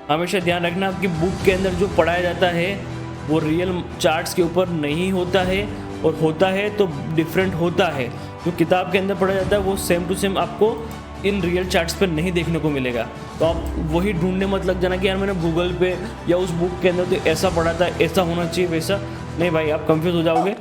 हमेशा ध्यान रखना आपकी बुक के अंदर जो पढ़ाया जाता है वो रियल चार्ट्स के ऊपर नहीं होता है, और होता है तो डिफरेंट होता है। जो किताब के अंदर पढ़ा जाता है वो सेम टू सेम आपको इन रियल चार्ट्स पर नहीं देखने को मिलेगा। तो आप वही ढूंढने मत लग जाना कि यार मैंने गूगल पे या उस बुक के अंदर तो ऐसा पढ़ा था, ऐसा होना चाहिए वैसा। नहीं भाई, आप कंफ्यूज हो जाओगे।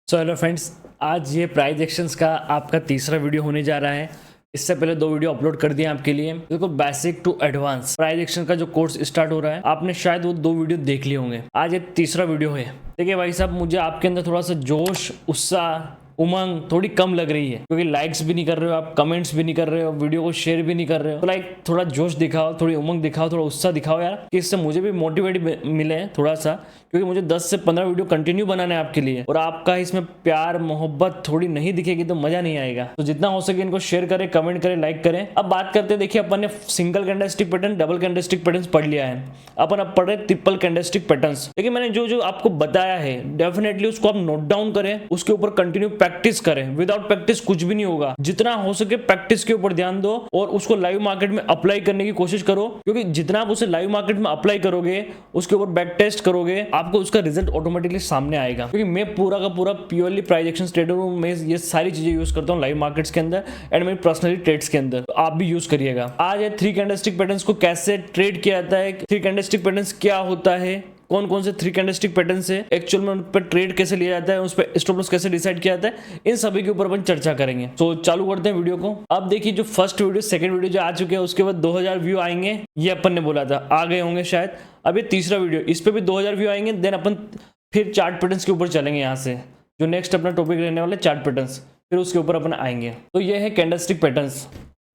सो हेलो फ्रेंड्स, आज ये प्राइज एक्शंस का आपका तीसरा वीडियो होने जा रहा है। इससे पहले 2 वीडियो अपलोड कर दिए आपके लिए। देखो, basic to advance price action का जो कोर्स स्टार्ट हो रहा है, आपने शायद वो 2 वीडियो देख लिए होंगे। आज ये तीसरा वीडियो है। देखिए भाई साहब, मुझे आपके अंदर थोड़ा सा जोश, उत्साह, उमंग थोड़ी कम लग रही है, क्योंकि लाइक्स भी नहीं कर रहे हो आप, कमेंट्स भी नहीं कर रहे हो, वीडियो को शेयर भी नहीं कर रहे हो। तो लाइक थोड़ा जोश दिखाओ, थोड़ी उमंग दिखाओ, थोड़ा उत्साह दिखाओ यार, कि इससे मुझे भी मोटिवेट मिले थोड़ा सा, क्योंकि मुझे 10 से 15 वीडियो कंटिन्यू बनाना है आपके लिए। और आपका इसमें प्यार मोहब्बत थोड़ी नहीं दिखेगी तो मजा नहीं आएगा। तो जितना हो सके इनको शेयर करें, कमेंट करें, लाइक करें। अब बात करते हैं, देखिए अपन ने single candlestick pattern, double candlestick pattern पढ़ लिया है। अपन अब पढ़ रहे ट्रिपल कैंडलस्टिक पैटर्न्स। देखिए, मैंने जो जो आपको बताया है डेफिनेटली उसको आप नोट डाउन करें, उसके ऊपर कंटिन्यू प्रैक्टिस करें। विदाउट प्रैक्टिस कुछ भी नहीं होगा। जितना हो सके प्रैक्टिस के ऊपर ध्यान दो और उसको लाइव मार्केट में अप्लाई करने की कोशिश करो, क्योंकि जितना आप उसे लाइव मार्केट में अप्लाई करोगे, उसके ऊपर बैक टेस्ट करोगे, आपको उसका रिजल्ट ऑटोमेटिकली सामने आएगा। क्योंकि मैं पूरा का पूरा प्योरली प्राइस एक्शन ट्रेडर हूं, मैं ये सारी चीजें यूज करता हूं लाइव मार्केट्स के अंदर एंड मेरी पर्सनली ट्रेड्स के अंदर। तो आप भी यूज करिएगा। आज है 3 कैंडलस्टिक पैटर्न्स को कैसे ट्रेड किया जाता है, 3 कैंडलस्टिक पैटर्न्स क्या होता है, कौन कौन से 3 कैंडलस्टिक पैटर्न्स है, एक्चुअल में उन पर ट्रेड कैसे लिया जाता है, उस पर स्टॉप लॉस कैसे डिसाइड किया जाता है, इन सभी के ऊपर अपन चर्चा करेंगे। तो चालू करते हैं वीडियो को। अब देखिए, जो फर्स्ट वीडियो, सेकंड वीडियो जो आ चुके हैं, उसके बाद 2000 व्यू आएंगे, ये अपन ने बोला था, आ गए होंगे शायद। अब ये तीसरा वीडियो, इस पे भी 2000 व्यू आएंगे। देन अपन फिर चार्ट पैटर्न्स के ऊपर चलेंगे। यहाँ से जो नेक्स्ट अपना टॉपिक रहने वाला है चार्ट पैटर्न्स, फिर उसके ऊपर अपन आएंगे। तो ये है कैंडलस्टिक पैटर्न्स,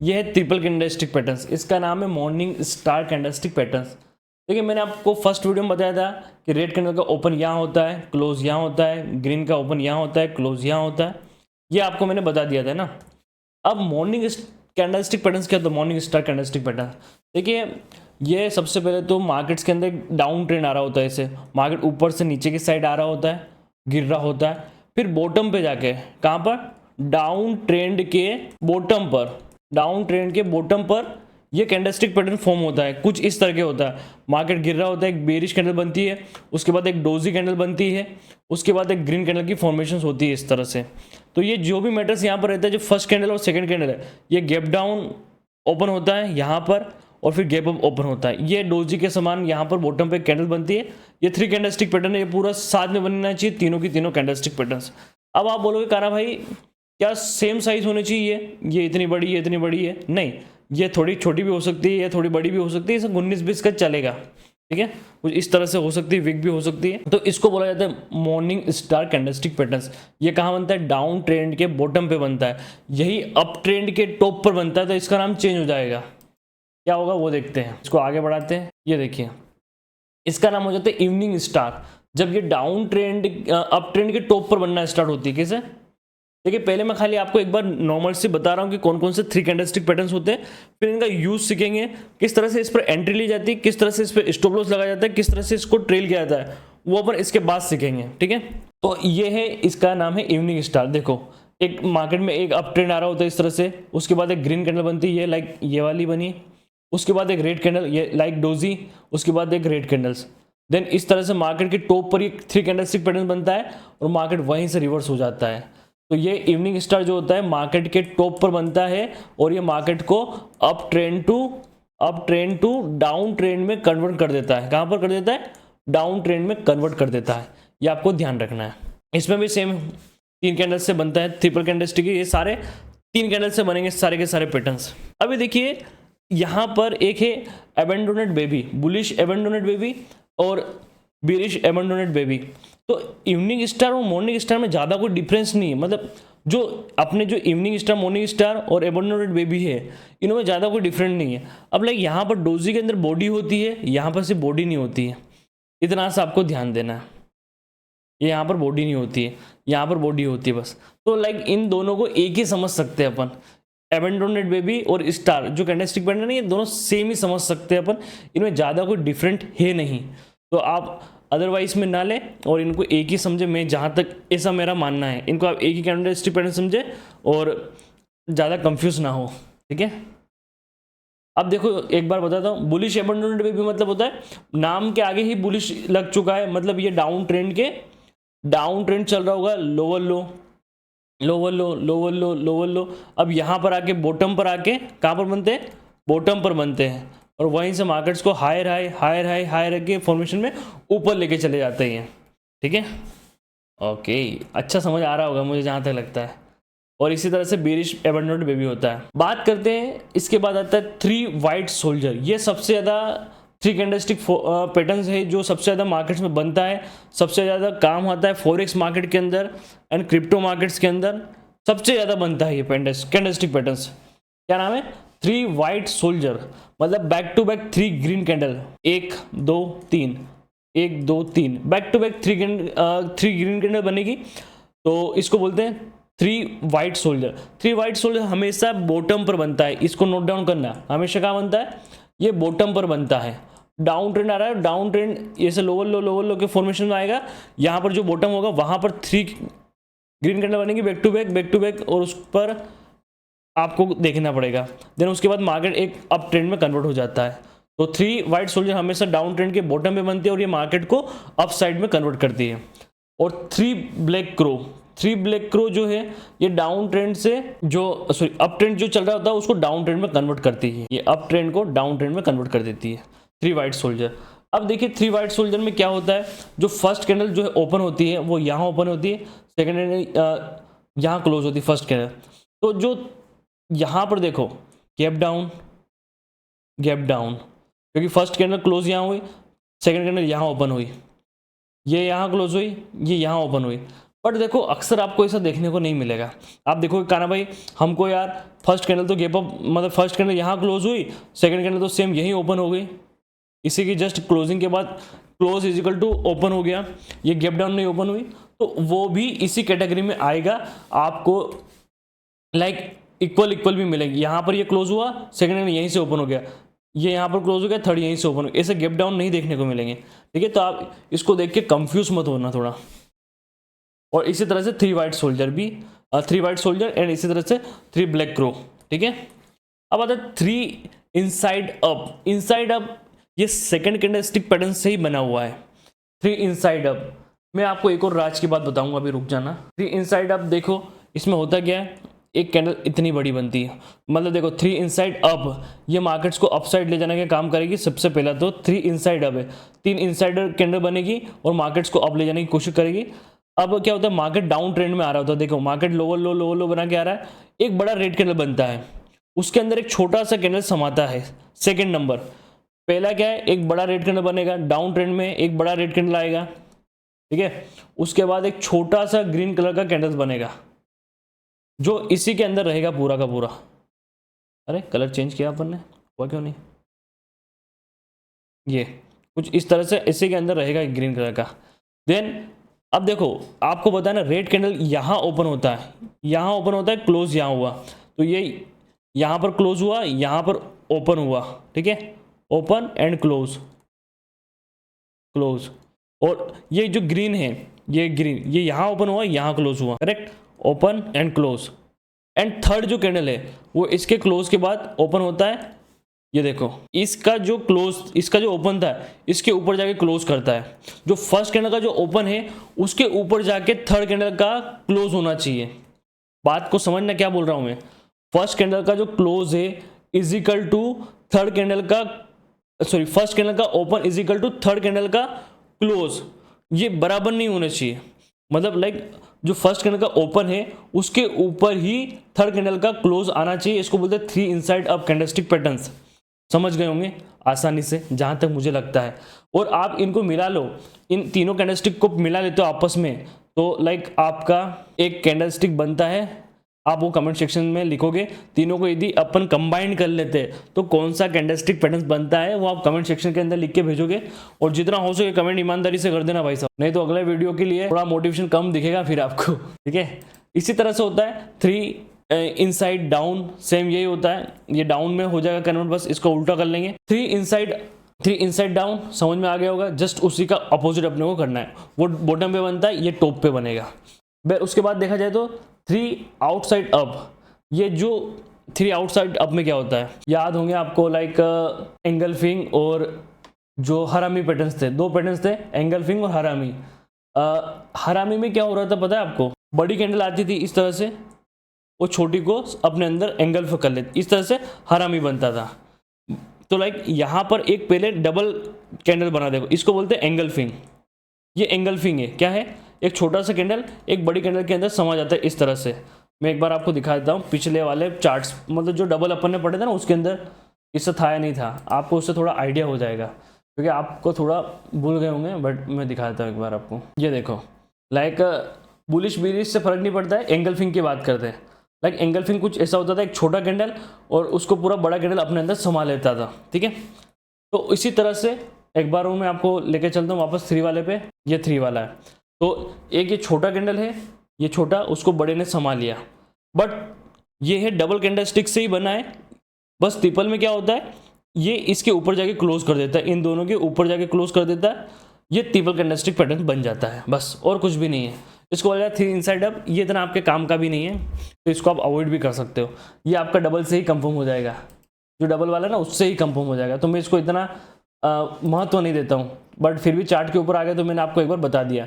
ये है ट्रिपल कैंडलस्टिक पैटर्न्स। इसका नाम है मॉर्निंग स्टार कैंडलस्टिक पैटर्न्स। देखिए, मैंने आपको फर्स्ट वीडियो में बताया था कि रेड कैंडल का ओपन यहाँ होता है, क्लोज यहाँ होता है, ग्रीन का ओपन यहाँ होता है, क्लोज यहाँ होता है। ये आपको मैंने बता दिया था ना। अब मॉर्निंग कैंडलस्टिक पैटर्न्स क्या होता है, मॉर्निंग स्टार कैंडलस्टिक पैटर्न। देखिए, ये सबसे पहले तो मार्केट्स के अंदर डाउन ट्रेंड आ रहा होता है। ऐसे मार्केट ऊपर से नीचे की साइड आ रहा होता है, गिर रहा होता है, फिर बॉटम पे जाके, कहाँ पर, डाउन ट्रेंड के बॉटम पर, डाउन ट्रेंड के बॉटम पर ये कैंडलस्टिक पैटर्न फॉर्म होता है। कुछ इस तरह के होता है। मार्केट गिर रहा होता है, एक बेरिश कैंडल बनती है, उसके बाद एक डोजी कैंडल बनती है, उसके बाद एक ग्रीन कैंडल की फॉर्मेशन होती है इस तरह से। तो ये जो भी मैटर्स यहाँ पर रहता है, जो फर्स्ट कैंडल और सेकंड कैंडल है, ये गैप डाउन ओपन होता है यहाँ पर, और फिर गैप अप ओपन होता है। ये डोजी के समान यहाँ पर बॉटम पे कैंडल बनती है। ये 3 कैंडलस्टिक पैटर्न है, ये पूरा साथ में बनना चाहिए, तीनों की तीनों कैंडलस्टिक पैटर्न्स। अब आप बोलोगे काना भाई, क्या सेम साइज होनी चाहिए, ये इतनी बड़ी, ये इतनी बड़ी है? नहीं, ये थोड़ी छोटी भी हो सकती है, ये थोड़ी बड़ी भी हो सकती है। इसे 19-20 का चलेगा, ठीक है। कुछ इस तरह से हो सकती है, विग भी हो सकती है। तो इसको बोला जाता है मॉर्निंग स्टार कैंडलस्टिक पैटर्न्स। ये कहाँ बनता है, डाउन ट्रेंड के बॉटम पे बनता है। यही अप ट्रेंड के टॉप पर बनता है, तो इसका नाम चेंज हो जाएगा। क्या होगा वो देखते हैं। इसको आगे बढ़ाते हैं। ये देखिए, इसका नाम हो जाता है इवनिंग स्टार। जब ये डाउन ट्रेंड अप ट्रेंड के टॉप पर बनना स्टार्ट होती है। कैसे? देखिए, पहले मैं खाली आपको एक बार नॉर्मल से बता रहा हूँ कि कौन कौन से 3 कैंडलस्टिक पैटर्न्स होते हैं, फिर इनका यूज सीखेंगे, किस तरह से इस पर एंट्री ली जाती है, किस तरह से इस पर स्टॉप लॉस लगाया जाता है, किस तरह से इसको ट्रेल किया जाता है, वो अपन इसके बाद सीखेंगे, ठीक है। तो ये है, इसका नाम है इवनिंग स्टार। देखो, एक मार्केट में एक अप ट्रेंड आ रहा होता है इस तरह से, उसके बाद एक ग्रीन कैंडल बनती है, लाइक ये वाली बनी, उसके बाद एक रेड कैंडल, ये लाइक डोजी, उसके बाद एक रेड कैंडल्स। देन इस तरह से मार्केट के टॉप पर ये 3 कैंडलस्टिक पैटर्न बनता है और मार्केट वहीं से रिवर्स हो जाता है। तो ये इवनिंग स्टार जो होता है मार्केट के टॉप पर बनता है और ये मार्केट को up trend to down trend में कन्वर्ट कर देता है। कहां पर कर देता है? डाउन ट्रेंड में कन्वर्ट कर देता है। ये आपको ध्यान रखना है। इसमें भी सेम 3 कैंडल से बनता है, ट्रिपल कैंडलस्टिक। ये सारे 3 कैंडल से बनेंगे सारे के सारे पैटर्न्स। अभी देखिए, यहां पर एक है एबेंडोनेट बेबी, बुलिश एबेंडोनेट बेबी और बेरिश एबेंडोनेट बेबी। तो इवनिंग स्टार और मॉर्निंग स्टार में ज़्यादा कोई डिफरेंस नहीं है। मतलब जो अपने जो इवनिंग स्टार, मॉर्निंग स्टार और एबेंडोनेट बेबी है, इनमें ज़्यादा कोई डिफरेंट नहीं है। अब लाइक यहाँ पर डोजी के अंदर बॉडी होती है, यहाँ पर सिर्फ बॉडी नहीं होती है। इतना सा आपको ध्यान देना है। ये यहाँ पर बॉडी नहीं होती है, यहाँ पर बॉडी होती है बस। तो लाइक इन दोनों को एक ही समझ सकते हैं अपन। एबेंडोनेट बेबी और स्टार जो कैंडलस्टिक पैटर्न है, ये दोनों सेम ही समझ सकते हैं अपन। इनमें ज़्यादा कोई डिफरेंट है नहीं। तो आप अदरवाइज में ना लें और इनको एक ही समझे। मैं जहाँ तक ऐसा मेरा मानना है, इनको आप एक ही कैंडलस्टिक पैटर्न समझे और ज़्यादा कंफ्यूज ना हो, ठीक है। अब देखो एक बार बताता हूँ, बुलिश एबंडोनेंट बेबी मतलब होता है नाम के आगे ही बुलिश लग चुका है, मतलब ये डाउन ट्रेंड चल रहा होगा, लोअर लो लोअर लो लोअर लो लोअर लो। अब यहाँ पर आके बॉटम पर आके कहाँ पर बनते हैं, बॉटम पर बनते हैं, और वहीं से मार्केट्स को higher high higher high higher के फॉर्मेशन में ऊपर लेके चले जाते हैं। ठीक है, ओके, अच्छा समझ आ रहा होगा मुझे जहाँ तक लगता है। और इसी तरह से बेरिश एबंडोनेंट बेबी होता है। बात करते हैं, इसके बाद आता है 3 वाइट सोल्जर। ये सबसे ज़्यादा 3 कैंडलस्टिक पैटर्न्स है जो सबसे ज़्यादा मार्केट्स में बनता है, सबसे ज़्यादा काम आता है फॉरेक्स मार्केट के अंदर एंड क्रिप्टो मार्केट्स के अंदर सबसे ज़्यादा बनता है ये कैंडलस्टिक पैटर्न्स। क्या नाम है, 3 वाइट सोल्जर, मतलब back to back 3 green candle, 1 2 3 1 2 3 back to back 3 green candle बनेगी, तो इसको बोलते हैं 3 वाइट सोल्जर। 3 वाइट सोल्जर हमेशा बॉटम पर बनता है, इसको नोट डाउन करना, हमेशा कहाँ बनता है, ये बॉटम पर बनता है। डाउन ट्रेंड आ रहा है, डाउन ट्रेंड ऐसे लोअर लो के फॉर्मेशन में आएगा, यहाँ पर जो बॉटम होगा वहां पर 3 ग्रीन कैंडल बनेगी बैक टू बैक, और उस पर आपको देखना पड़ेगा। देन उसके बाद मार्केट एक अप ट्रेंड में कन्वर्ट हो जाता है। तो 3 वाइट सोल्जर हमेशा डाउन ट्रेंड के बॉटम पे बनती है और ये मार्केट को अप साइड में कन्वर्ट करती है। और 3 ब्लैक क्रो जो है ये डाउन ट्रेंड से जो अप ट्रेंड जो चल रहा होता है उसको डाउन ट्रेंड में कन्वर्ट करती है, ये अप ट्रेंड को डाउन ट्रेंड में कन्वर्ट कर देती है 3 वाइट सोल्जर। अब देखिए 3 वाइट सोल्जर में क्या होता है, जो फर्स्ट कैंडल जो है ओपन होती है वो यहाँ ओपन होती है, सेकेंड कैंडल यहाँ क्लोज होती है फर्स्ट कैंडल। तो जो यहाँ पर देखो गैप डाउन, क्योंकि फर्स्ट कैंडल क्लोज यहाँ हुई, सेकेंड कैंडल यहाँ ओपन हुई, ये यहाँ क्लोज हुई, ये यहाँ ओपन हुई। बट देखो अक्सर आपको ऐसा देखने को नहीं मिलेगा। आप देखोगे काना भाई हमको यार फर्स्ट कैंडल तो गैप अप, मतलब फर्स्ट कैंडल यहाँ क्लोज हुई, सेकंड कैंडल तो सेम यहीं ओपन हो गई, इसी की जस्ट क्लोजिंग के बाद close is equal to open हो गया, ये गैप डाउन नहीं ओपन हुई, तो वो भी इसी कैटेगरी में आएगा। आपको लाइक इक्वल भी मिलेगी। यहाँ पर ये क्लोज हुआ, सेकंड कैंडल यहीं से ओपन हो गया, ये यहाँ पर क्लोज हो गया, थर्ड यहीं से ओपन हो गया, ऐसे गैप डाउन नहीं देखने को मिलेंगे। ठीक है, तो आप इसको देख के कंफ्यूज मत होना थोड़ा। और इसी तरह से 3 वाइट सोल्जर भी 3 वाइट सोल्जर एंड इसी तरह से 3 ब्लैक क्रो। ठीक है, अब आता है 3 इनसाइड अप। ये सेकंड कैंडलस्टिक पैटर्न से ही बना हुआ है 3 इनसाइड अप। मैं आपको एक और राज की बात बताऊंगा, अभी रुक जाना। 3 इनसाइड अप देखो इसमें होता क्या है, एक कैंडल इतनी बड़ी बनती है, मतलब देखो 3 इनसाइड अप ये मार्केट्स को अपसाइड ले जाने का काम करेगी। सबसे पहला तो 3 इनसाइड अप है, 3 इनसाइडर कैंडल बनेगी और मार्केट्स को अप ले जाने की कोशिश करेगी। अब क्या होता है, मार्केट डाउन ट्रेंड में आ रहा होता है, देखो मार्केट लोअर लो बना के आ रहा है, एक बड़ा रेड कैंडल बनता है, उसके अंदर एक छोटा सा कैंडल समाता है सेकंड नंबर। पहला क्या है, एक बड़ा रेड कैंडल बनेगा डाउन ट्रेंड में, एक बड़ा रेड कैंडल आएगा, ठीक है, उसके बाद एक छोटा सा ग्रीन कलर का कैंडल बनेगा जो इसी के अंदर रहेगा पूरा का पूरा। अरे कलर चेंज किया अपन ने, हुआ क्यों नहीं, ये कुछ इस तरह से इसी के अंदर रहेगा एक ग्रीन कलर का। देन अब देखो आपको पता है ना, रेड कैंडल यहाँ ओपन होता है, यहाँ ओपन होता है, क्लोज यहाँ हुआ, तो ये यहाँ पर क्लोज हुआ, यहाँ पर ओपन हुआ, ठीक है, ओपन एंड क्लोज। और ये जो ग्रीन है, ये ग्रीन, ये यहाँ ओपन हुआ, यहाँ क्लोज हुआ, correct, open and close. And third जो कैंडल है वो इसके क्लोज के बाद ओपन होता है, ये देखो इसका जो क्लोज, इसका जो ओपन था इसके ऊपर जाके क्लोज करता है। जो फर्स्ट कैंडल का जो ओपन है उसके ऊपर जाके थर्ड कैंडल का क्लोज होना चाहिए। बात को समझना क्या बोल रहा हूं मैं, फर्स्ट कैंडल का जो क्लोज है is equal to third candle का, सॉरी फर्स्ट कैंडल का open is equal to third candle का क्लोज, ये बराबर नहीं होना चाहिए। मतलब लाइक जो फर्स्ट कैंडल का ओपन है उसके ऊपर ही थर्ड कैंडल का क्लोज आना चाहिए। इसको बोलते हैं 3 इनसाइड अप कैंडलस्टिक पैटर्न्स। समझ गए होंगे आसानी से जहां तक मुझे लगता है। और आप इनको मिला लो, इन तीनों कैंडलस्टिक को मिला लेते हो आपस में, तो लाइक आपका एक कैंडलस्टिक बनता है। आप वो कमेंट सेक्शन में लिखोगे, तीनों को यदि अपन कंबाइन कर लेते तो कौन सा कैंडलस्टिक पैटर्न बनता है, वो आप कमेंट सेक्शन के अंदर लिख के भेजोगे। और जितना हो सके कमेंट ईमानदारी से कर देना भाई साहब, नहीं तो अगले वीडियो के लिए थोड़ा मोटिवेशन कम दिखेगा फिर आपको, ठीक है। इसी तरह से होता है 3 इनसाइड डाउन, सेम यही होता है, ये डाउन में हो जाएगा कन्वर्ट, बस इसको उल्टा कर लेंगे। 3 इनसाइड डाउन समझ में आ गया होगा, जस्ट उसी का अपोजिट अपने को करना है। वो बॉटम पे बनता है, ये टॉप पे बनेगा। उसके बाद देखा जाए तो 3 आउटसाइड अप, ये जो 3 आउटसाइड अप में क्या होता है याद होंगे आपको, लाइक एंगल्फिंग और जो हरामी पैटर्न्स थे, 2 पैटर्न्स थे, एंगल्फिंग और हरामी। हरामी में क्या हो रहा था पता है आपको, बड़ी कैंडल आती थी इस तरह से, वो छोटी को अपने अंदर एंगल्फ कर लेती, इस तरह से हरामी बनता था। तो लाइक यहाँ पर एक पहले डबल कैंडल बना, देखो इसको बोलते हैं एंगल्फिंग। ये एंगल्फिंग है, क्या है, एक छोटा सा कैंडल एक बड़ी कैंडल के अंदर समा जाता है इस तरह से। मैं एक बार आपको दिखा देता हूँ पिछले वाले चार्ट्स, मतलब जो डबल अपन ने पढ़े थे ना उसके अंदर इससे था या नहीं था, आपको उससे थोड़ा आइडिया हो जाएगा, क्योंकि आपको थोड़ा भूल गए होंगे, बट मैं दिखा देता हूँ एक बार आपको। ये देखो, लाइक बुलिश बिलिश से फर्क नहीं पड़ता है, एंगल्फिंग की बात करते हैं। लाइक एंगल्फिंग कुछ ऐसा होता था, एक छोटा कैंडल और उसको पूरा बड़ा कैंडल अपने अंदर समा लेता था, ठीक है। तो इसी तरह से एक बार मैं आपको लेके चलता हूँ वापस 3 वाले पे। ये 3 वाला है, तो एक ये छोटा कैंडल है, ये छोटा, उसको बड़े ने समा लिया, बट ये है डबल कैंडल स्टिक से ही बना है। बस ट्रिपल में क्या होता है, ये इसके ऊपर जाके क्लोज कर देता है, इन दोनों के ऊपर जाके क्लोज कर देता है, ये ट्रिपल कैंडल स्टिक पैटर्न बन जाता है, बस और कुछ भी नहीं है। इसको बोला 3 इनसाइड अप, ये इतना आपके काम का भी नहीं है, तो इसको आप अवॉइड भी कर सकते हो। ये आपका डबल से ही कंफर्म हो जाएगा, जो डबल वाला ना उससे ही कंफर्म हो जाएगा, तो मैं इसको इतना महत्व नहीं देता हूँ, बट फिर भी चार्ट के ऊपर आ गया तो मैंने आपको एक बार बता दिया।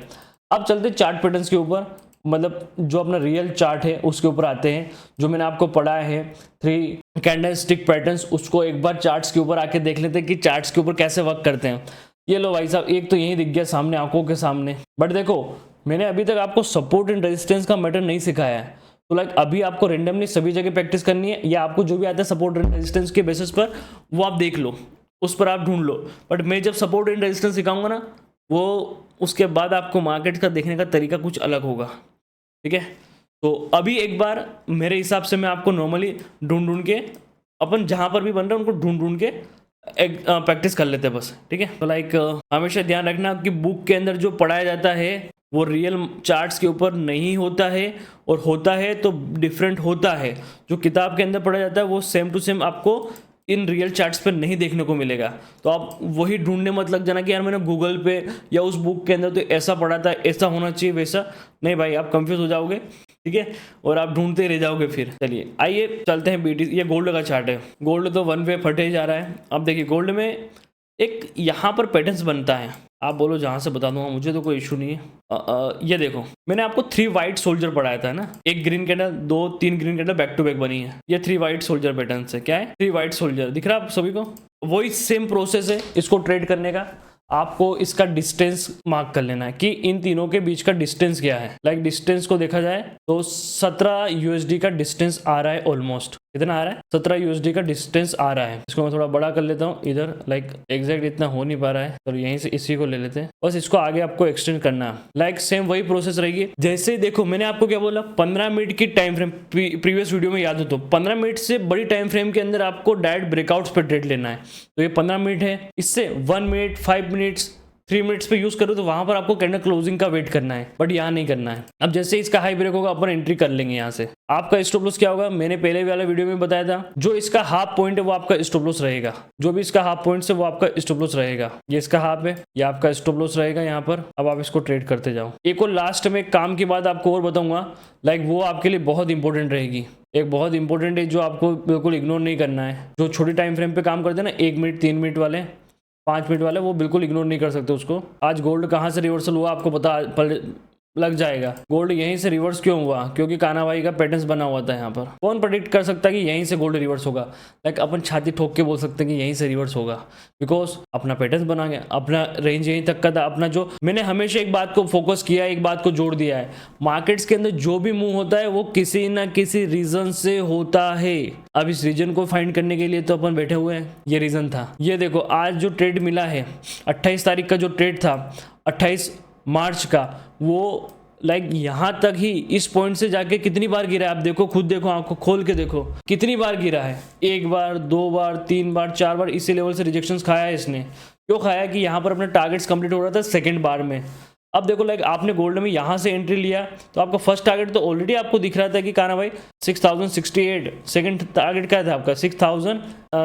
अब चलते चार्ट पैटर्न्स के ऊपर, मतलब जो अपना रियल चार्ट है उसके ऊपर आते हैं। जो मैंने आपको पढ़ाया है 3 कैंडल स्टिक पैटर्न्स, उसको एक बार चार्ट्स के ऊपर आके देख लेते हैं कि चार्ट्स के ऊपर कैसे वर्क करते हैं। ये लो भाई साहब, एक तो यही दिख गया सामने आंखों के सामने, बट देखो मैंने अभी तक आपको सपोर्ट एंड रेजिस्टेंस का मैटर नहीं सिखाया है, तो लाइक अभी आपको रेंडमली सभी जगह प्रैक्टिस करनी है, या आपको जो भी आता है सपोर्ट एंड रेजिस्टेंस के बेसिस पर वो आप देख लो, उस पर आप ढूंढ लो। बट मैं जब सपोर्ट एंड रेजिस्टेंस सिखाऊंगा ना, वो उसके बाद आपको मार्केट का देखने का तरीका कुछ अलग होगा, ठीक है। तो अभी एक बार मेरे हिसाब से मैं आपको नॉर्मली ढूंढ के, अपन जहाँ पर भी बन रहे हैं उनको ढूंढ के एक प्रैक्टिस कर लेते हैं बस, ठीक है। तो लाइक हमेशा ध्यान रखना कि बुक के अंदर जो पढ़ाया जाता है वो रियल चार्ट्स के ऊपर नहीं होता है, और होता है तो डिफरेंट होता है। जो किताब के अंदर पढ़ा जाता है वो सेम टू सेम आपको इन रियल चार्ट्स पर नहीं देखने को मिलेगा। तो आप वही ढूंढने मत लग जाना कि यार मैंने गूगल पे या उस बुक के अंदर तो ऐसा पढ़ा था, ऐसा होना चाहिए वैसा नहीं भाई, आप कंफ्यूज हो जाओगे, ठीक है, और आप ढूंढते रह जाओगे फिर। चलिए आइए चलते हैं बीटी, ये गोल्ड का चार्ट है। गोल्ड तो 1 वे फटे जा रहा है। अब देखिए गोल्ड में एक यहाँ पर पैटर्न्स बनता है, आप बोलो जहाँ से बता दूंगा, मुझे तो कोई इशू नहीं है। ये देखो मैंने आपको 3 वाइट सोल्जर पढ़ाया था ना, एक green candle, 2-3 green candle back to back बनी है, ये 3 वाइट सोल्जर पैटर्न है। क्या है 3 वाइट सोल्जर, दिख रहा है आप सभी को? वही सेम प्रोसेस है इसको ट्रेड करने का। आपको इसका डिस्टेंस मार्क कर लेना है कि इन तीनों के बीच का डिस्टेंस क्या है। लाइक डिस्टेंस को देखा जाए तो 17 यूएसडी का डिस्टेंस आ रहा है ऑलमोस्ट। कितना आ रहा है? 17 यूएसडी का डिस्टेंस आ रहा है। इसको मैं थोड़ा बड़ा कर लेता हूँ इधर, लाइक एग्जैक्ट इतना हो नहीं पा रहा है, तो यहीं से इसी को ले लेते हैं। बस इसको आगे आपको एक्सटेंड करना है। लाइक सेम वही प्रोसेस रहेगी। जैसे देखो मैंने आपको क्या बोला, 15 मिनट की टाइम फ्रेम, प्रीवियस वीडियो में याद हो तो 15 मिनट से बड़ी टाइम फ्रेम के अंदर आपको डायरेक्ट ब्रेकआउट्स पे ट्रेड लेना है। तो ये 15 मिनट है, इससे 1 मिनट, 5 मिनट्स, 3 मिनट्स पे यूज करो तो वहां पर आपको कैंडल क्लोजिंग का वेट करना है, बट यहाँ नहीं करना है। अब जैसे इसका हाई ब्रेक होगा अपन एंट्री कर लेंगे। यहाँ से आपका स्टॉप लॉस क्या होगा, मैंने पहले वाले वीडियो में बताया था, जो इसका हाफ पॉइंट है वो आपका स्टॉप लॉस रहेगा। जो भी इसका हाफ पॉइंट है वो आपका स्टॉप लॉस रहेगा। ये इसका हाफ है, ये आपका स्टॉप लॉस रहेगा यहाँ पर। अब आप इसको ट्रेड करते जाओ। एक और लास्ट में काम की बात आपको और बताऊंगा, लाइक वो आपके लिए बहुत इंपॉर्टेंट रहेगी। एक बहुत इंपॉर्टेंट है जो आपको बिल्कुल इग्नोर नहीं करना है। जो छोटी टाइम फ्रेम पे काम करते हैं ना, 1 मिनट, 3 मिनट वाले, 5 मिनट वाले, वो बिल्कुल इग्नोर नहीं कर सकते उसको। आज गोल्ड कहाँ से रिवर्सल हुआ आपको पता लग जाएगा। गोल्ड यहीं से रिवर्स क्यों हुआ, क्योंकि कान्हा भाई का पैटर्न्स बना हुआ था यहाँ पर। कौन प्रेडिक्ट कर सकता है कि यहीं से गोल्ड रिवर्स होगा? लाइक अपन छाती ठोक के बोल सकते हैं कि यहीं से रिवर्स होगा, बिकॉज अपना पैटर्न बना गया, अपना रेंज यहीं तक का था। अपना जो मैंने हमेशा एक बात को फोकस किया है, एक बात को जोड़ दिया है, मार्केट्स के अंदर जो भी मूव होता है वो किसी ना किसी रीजन से होता है। अब इस रीजन को फाइंड करने के लिए तो अपन बैठे हुए हैं। ये रीजन था, ये देखो आज जो ट्रेड मिला है 28 तारीख का जो ट्रेड था 28 मार्च का, वो लाइक यहाँ तक ही इस पॉइंट से जाके कितनी बार गिरा है आप देखो, खुद देखो, आंखों खोल के देखो कितनी बार गिरा है। 1 बार, 2 बार, 3 बार, 4 बार इसी लेवल से रिजेक्शंस खाया है इसने। क्यों खाया है कि यहाँ पर अपने टारगेट्स कंप्लीट हो रहा था सेकंड बार में। अब देखो लाइक आपने गोल्ड में यहाँ से एंट्री लिया तो आपका फर्स्ट टारगेट तो ऑलरेडी आपको दिख रहा था कि कहा ना भाई 6068, सेकंड टारगेट क्या था आपका 6000,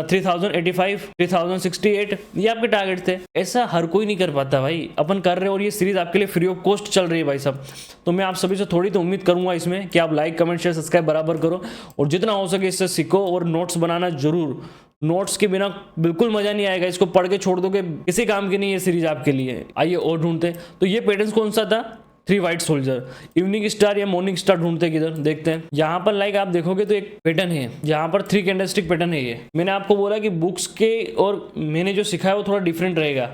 3085, 3068, ये आपके टारगेट थे। ऐसा हर कोई नहीं कर पाता भाई, अपन कर रहे हैं और ये सीरीज आपके लिए फ्री ऑफ कॉस्ट चल रही है भाई साहब। तो मैं आप सभी से थोड़ी तो उम्मीद करूंगा इसमें कि आप लाइक कमेंट शेयर सब्सक्राइब बराबर करो और जितना हो सके इससे सीखो और नोट्स बनाना जरूर। नोट्स के बिना बिल्कुल मजा नहीं आएगा, इसको पढ़ के छोड़ दोगे किसी काम की नहीं ये सीरीज आपके लिए। आइए और ढूंढते। तो ये पैटर्न कौन सा था, 3 व्हाइट सोल्जर, इवनिंग स्टार या मॉर्निंग स्टार ढूंढते किधर, देखते हैं। यहाँ पर लाइक आप देखोगे तो एक पैटर्न है, यहाँ पर 3 कैंडलस्टिक पैटर्न है। ये मैंने आपको बोला कि बुक्स के और मैंने जो सिखाया वो थोड़ा डिफरेंट रहेगा।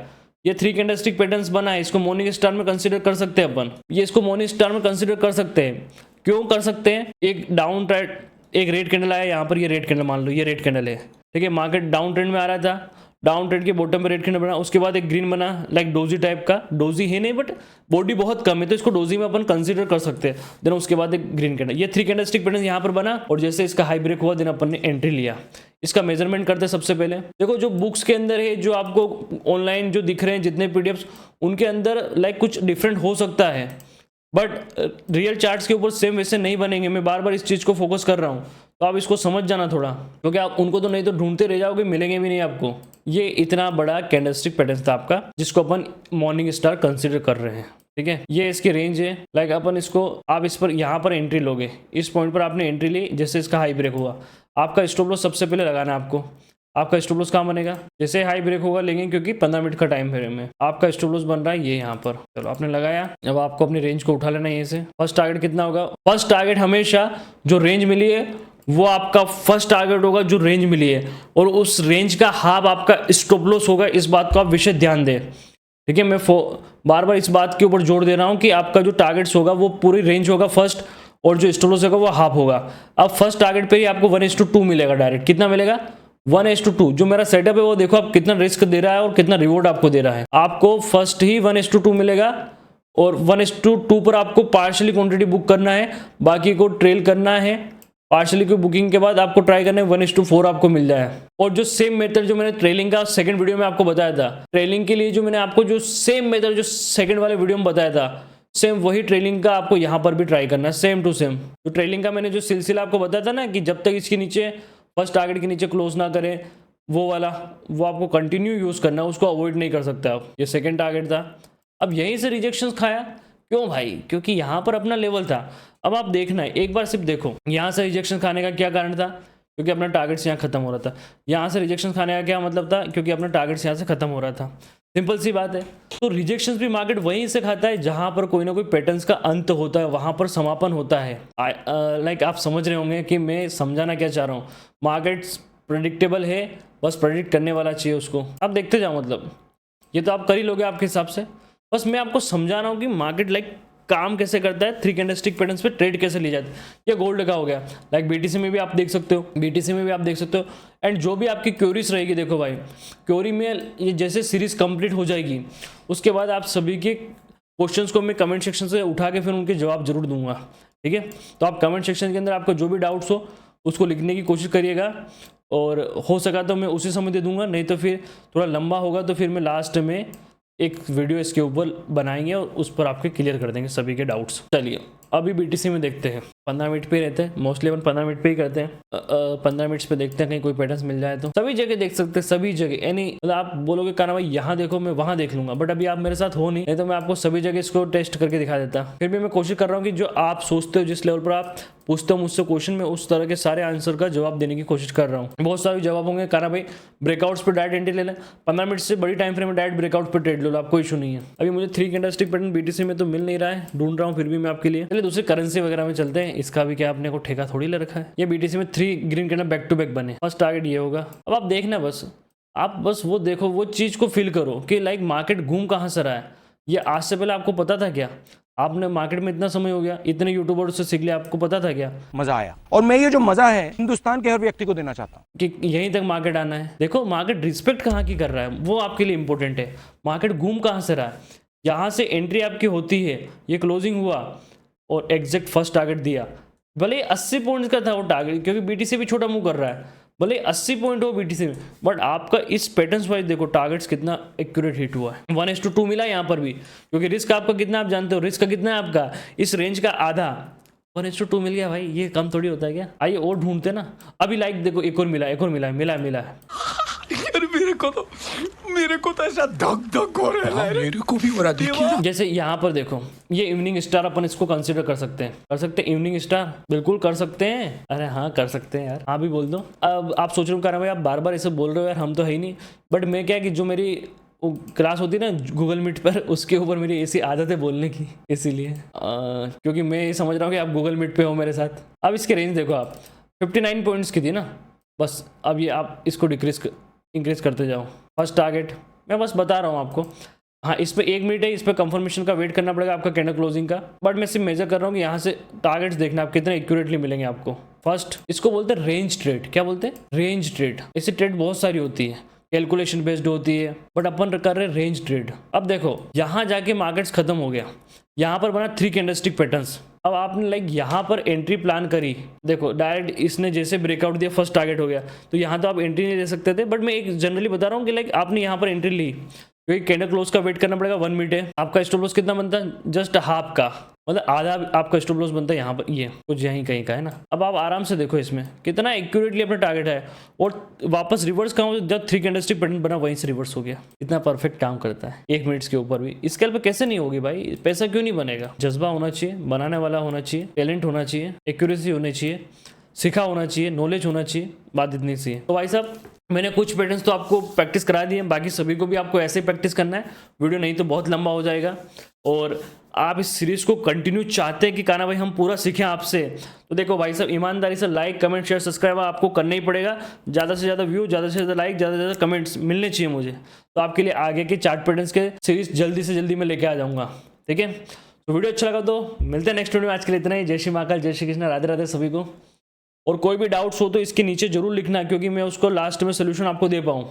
ये 3 कैंडलस्टिक पैटर्न्स बना है, इसको मॉर्निंग स्टार में कंसीडर कर सकते हैं अपन। ये इसको मॉर्निंग स्टार में कंसीडर कर सकते हैं। क्यों कर सकते हैं, एक डाउन ट्रेंड, एक रेड कैंडल आया यहाँ पर, ये रेड कैंडल मान लो, ये रेड कैंडल है, ठीक है। मार्केट डाउन ट्रेंड में आ रहा था, डाउन ट्रेंड के बॉटम पे रेड कैंडल बना, उसके बाद एक ग्रीन बना लाइक डोजी टाइप का। डोजी है नहीं बट बॉडी बहुत कम है तो इसको डोजी में अपन कंसीडर कर सकते हैं। देन उसके बाद एक ग्रीन कैंडल, ये 3 कैंडलस्टिक पैटर्न यहाँ पर बना और जैसे इसका हाई ब्रेक हुआ देन अपन ने एंट्री लिया। इसका मेजरमेंट करते हैं सबसे पहले। देखो जो बुक्स के अंदर है, जो आपको ऑनलाइन जो दिख रहे हैं जितने पीडीएफ्स, उनके अंदर लाइक कुछ डिफरेंट हो सकता है बट रियल चार्ट्स के ऊपर सेम वैसे नहीं बनेंगे। मैं बार बार इस चीज़ को फोकस कर रहा हूँ तो आप इसको समझ जाना थोड़ा, क्योंकि आप उनको तो नहीं तो ढूंढते रह जाओगे, मिलेंगे भी नहीं आपको। ये इतना बड़ा कैंडलस्टिक पैटर्न था आपका जिसको अपन मॉर्निंग स्टार कंसीडर कर रहे हैं, ठीक है। ये इसकी रेंज है, लाइक अपन इसको, आप इस पर यहाँ पर एंट्री लोगे, इस पॉइंट पर आपने एंट्री ली, जैसे इसका हाई ब्रेक हुआ, आपका स्टॉप लॉस सबसे पहले लगाना है आपको। आपका स्टॉप लॉस कहाँ बनेगा, जैसे हाई ब्रेक होगा लेंगे क्योंकि 15 मिनट का टाइम फ्रेम है। आपका स्टॉप लॉस बन रहा है ये यहाँ पर, चलो आपने लगाया। अब आपको अपनी रेंज को उठा लेना है। ये से फर्स्ट टारगेट कितना होगा, फर्स्ट टारगेट हमेशा जो रेंज मिली है वो आपका फर्स्ट टारगेट होगा जो रेंज मिली है, और उस रेंज का हाफ आपका स्टॉप लॉस होगा। इस बात को आप विशेष ध्यान दें, ठीक है। मैं बार बार इस बात के ऊपर जोर दे रहा हूँ कि आपका जो टारगेट्स होगा वो पूरी रेंज होगा फर्स्ट, और जो स्टॉप लॉस होगा वो हाफ होगा। अब फर्स्ट टारगेट पे ही आपको 1:2 मिलेगा डायरेक्ट। कितना मिलेगा, 1:2। जो मेरा सेटअप है वो देखो आप कितना रिस्क दे रहा है और कितना रिवॉर्ड आपको दे रहा है। आपको फर्स्ट ही 1:2 मिलेगा और 1:2 पर आपको पार्शियली क्वांटिटी बुक करना है, बाकी को ट्रेल करना है। पार्शियली की बुकिंग के बाद आपको ट्राई करना है 1:4 आपको मिल जाए। और जो सेम मेथड जो मैंने ट्रेलिंग का सेकंड वीडियो में आपको बताया था, ट्रेलिंग के लिए जो मैंने आपको जो सेम मेथड जो सेकंड वाले वीडियो में बताया था, सेम वही ट्रेलिंग का आपको यहाँ पर भी ट्राई करना है, सेम टू सेम। तो ट्रेलिंग का मैंने जो सिलसिला आपको बताया था ना कि जब तक इसके नीचे फर्स्ट टारगेट के नीचे क्लोज ना करें, वो वाला वो आपको कंटिन्यू यूज़ करना है, उसको अवॉइड नहीं कर सकते आप। ये सेकंड टारगेट था। अब यहीं से रिजेक्शंस खाया, क्यों भाई, क्योंकि यहाँ पर अपना लेवल था। अब आप देखना है, एक बार सिर्फ देखो यहाँ से रिजेक्शन खाने का क्या कारण था, क्योंकि अपना टारगेट्स यहाँ खत्म हो रहा था। यहाँ से रिजेक्शन खाने का क्या मतलब था, क्योंकि अपना टारगेट्स यहाँ से खत्म हो रहा था। सिंपल सी बात है। तो रिजेक्शंस भी मार्केट वहीं से खाता है जहां पर कोई ना कोई पैटर्न्स का अंत होता है, वहां पर समापन होता है। लाइक आप समझ रहे होंगे कि मैं समझाना क्या चाह रहा हूँ। मार्केट्स प्रेडिक्टेबल है, बस प्रेडिक्ट करने वाला चाहिए उसको, आप देखते जाओ। मतलब ये तो आप कर ही लोगे आपके हिसाब से, बस मैं आपको समझा रहा हूँ कि मार्केट लाइक काम कैसे करता है, 3 कैंडलस्टिक पैटर्न्स पे ट्रेड कैसे ली जाती है। ये गोल्ड का हो गया, लाइक बीटीसी में भी आप देख सकते हो, बीटीसी में भी आप देख सकते हो। एंड जो भी आपकी क्वेरीज रहेगी, देखो भाई क्वेरी में ये जैसे सीरीज कंप्लीट हो जाएगी उसके बाद आप सभी के क्वेश्चंस को मैं कमेंट सेक्शन से उठा के फिर उनके जवाब जरूर दूंगा, ठीक है। तो आप कमेंट सेक्शन के अंदर आपको जो भी डाउट्स हो उसको लिखने की कोशिश करिएगा, और हो सका तो मैं उसी समय दे दूंगा, नहीं तो फिर थोड़ा लंबा होगा तो फिर मैं लास्ट में एक वीडियो इसके ऊपर बनाएंगे और उस पर आपके क्लियर कर देंगे सभी के डाउट्स। चलिए अभी बीटीसी में देखते हैं, 15 मिनट पे ही रहते हैं मोस्टली, अपन 15 मिनट पे ही करते हैं। 15 मिनट्स पे देखते हैं कहीं कोई पैटर्न्स मिल जाए तो। सभी जगह देख सकते हैं, सभी जगह, यानी मतलब आप बोलोगे काना भाई यहाँ देखो मैं वहाँ देख लूंगा, बट अभी आप मेरे साथ हो नहीं तो मैं आपको सभी जगह इसको टेस्ट करके दिखा देता। फिर भी मैं कोशिश कर रहा हूँ कि जो आप सोचते हो, जिस लेवल पर आप पूछते हो मुझसे क्वेश्चन में, उस तरह के सारे आंसर का जवाब देने की कोशिश कर रहा हूँ। बहुत सारे जवाब होंगे काना भाई ब्रेकआउट्स पर डायरेक्ट एंट्री ले लें, 15 मिनट से बड़ी टाइम फ्रेम में डायरेक्ट ब्रेकआउट पर ट्रेड लो, आपको इशू नहीं है। अभी मुझे 3 कैंडलस्टिक पैटर्न बीटीसी में तो मिल नहीं रहा है, ढूंढ रहा हूँ फिर भी मैं आपके लिए। चलिए दूसरी करेंसी वगैरह में चलते हैं, इसका भी क्या अपने को ठेका थोड़ी ले रखा है। ये बीटीसी में 3 green candle back to back बने, फर्स्ट टारगेट ये होगा। अब आप देखना बस, आप बस वो देखो, वो चीज को फील करो कि लाइक मार्केट घूम कहाँ से रहा है। ये आज से पहले आपको पता था क्या? आपने मार्केट में इतना समय हो गया, इतने यूट्यूबर से सीख लिया, आपको पता था क्या? मजा आया, और मैं ये जो मजा है हिंदुस्तान के हर व्यक्ति को देना चाहता हूँ कि यहीं तक मार्केट आना है। देखो मार्केट रिस्पेक्ट कहाँ की कर रहा है, वो आपके लिए इंपॉर्टेंट है। मार्केट घूम कहाँ से रहा है, यहाँ से एंट्री आपकी होती है, ये क्लोजिंग हुआ और एग्जैक्ट फर्स्ट टारगेट दिया, भले 80 पॉइंट्स का था वो टारगेट, क्योंकि बीटीसी भी छोटा मूव कर रहा है, भले 80 पॉइंट हो BTC में, बट आपका इस पैटर्न्स वाइज देखो टारगेट्स कितना एक्यूरेट हिट हुआ है। 1:2 मिला यहाँ पर भी, क्योंकि रिस्क आपका कितना आप जानते हो, रिस्क का कितना है आपका इस रेंज का आधा, 1:2 मिल गया भाई, ये कम थोड़ी होता है क्या। आइए और ढूंढते ना, अभी लाइक देखो एक और मिला, एक और मिला, मिला है। यार मेरे को तो ऐसा धक धक हो रहा है, मेरे को भी हो रहा देखिए। जैसे यहाँ पर देखो ये इवनिंग स्टार अपन इसको कंसीडर कर सकते हैं, इवनिंग स्टार बिल्कुल कर सकते हैं। अरे हाँ कर सकते हैं यार, हाँ भी बोल दो। अब आप सोच रहे हो भाई आप बार बार ऐसे बोल रहे हो यार, हम तो है ही नहीं, बट मैं क्या है कि जो मेरी क्लास होती है ना गूगल मीट पर, उसके ऊपर मेरी ऐसी आदत है बोलने की, इसीलिए क्योंकि मैं ये समझ रहा हूँ कि आप गूगल मीट पे हो मेरे साथ। अब इसकी रेंज देखो आप 59 पॉइंट्स की थी ना, बस अब ये आप इसको इंक्रीज करते जाओ। फर्स्ट टारगेट मैं बस बता रहा हूँ आपको, हाँ इस पर 1 मिनट है, इस पर कंफर्मेशन का वेट करना पड़ेगा आपका कैंडल क्लोजिंग का, बट मैं सिर्फ मेजर कर रहा हूँ कि यहाँ से टारगेट्स देखना आप कितने एक्यूरेटली मिलेंगे आपको। फर्स्ट इसको बोलते हैं रेंज ट्रेड। क्या बोलते हैं? Range trade. ऐसी ट्रेड बहुत सारी होती है, कैलकुलेशन बेस्ड होती है, बट अपन कर रहे हैं रेंज ट्रेड। अब देखो यहाँ जाके मार्केट्स खत्म हो गया, यहाँ पर बना 3 कैंडलस्टिक पैटर्न्स। अब आपने लाइक यहाँ पर एंट्री प्लान करी, देखो डायरेक्ट इसने जैसे ब्रेकआउट दिया, फर्स्ट टारगेट हो गया, तो यहाँ तो आप एंट्री नहीं ले सकते थे, बट मैं एक जनरली बता रहा हूँ कि लाइक आपने यहाँ पर एंट्री ली, क्योंकि कैंडल क्लोज का वेट करना पड़ेगा। 1 मिनट है, आपका स्टॉप लॉस कितना बनता है? जस्ट हाफ का, मतलब आधा आपका स्टॉप लॉस बनता है यहाँ पर, ये कुछ यहीं कहीं का है ना। अब आप आराम से देखो इसमें कितना एक्यूरेटली अपना टारगेट है, और वापस रिवर्स कहाँ, जब 3 कैंडलस्टिक पैटर्न बना वहीं से रिवर्स हो गया। इतना परफेक्ट काम करता है 1 मिनट के ऊपर भी। स्केल पे कैसे नहीं होगी भाई, पैसा क्यों नहीं बनेगा? जज्बा होना चाहिए, बनाने वाला होना चाहिए, टैलेंट होना चाहिए, एक्यूरेसी होनी चाहिए, सीखा होना चाहिए, नॉलेज होना चाहिए, बात इतनी सी है। तो भाई साहब मैंने कुछ पैटर्न्स तो आपको प्रैक्टिस करा दिए, बाकी सभी को भी आपको ऐसे प्रैक्टिस करना है। वीडियो नहीं तो बहुत लंबा हो जाएगा, और आप इस सीरीज को कंटिन्यू चाहते हैं कि कान्हा भाई हम पूरा सीखें आपसे, तो देखो भाई साहब ईमानदारी से लाइक कमेंट शेयर सब्सक्राइब आपको करना ही पड़ेगा। ज़्यादा से ज़्यादा व्यू, ज़्यादा से ज़्यादा लाइक, ज़्यादा से ज़्यादा कमेंट्स मिलने चाहिए मुझे, तो आपके लिए आगे के चार्ट पैटर्न्स के सीरीज जल्दी से जल्दी मैं लेके आ जाऊँगा। ठीक है, तो वीडियो अच्छा लगा तो मिलते हैं नेक्स्ट वीडियो में। आज के लिए इतना ही। जय श्री महाकाल, जय श्री कृष्ण, राधे राधे सभी को। और कोई भी डाउट्स हो तो इसके नीचे जरूर लिखना, क्योंकि मैं उसको लास्ट में सोल्यूशन आपको दे पाऊँ।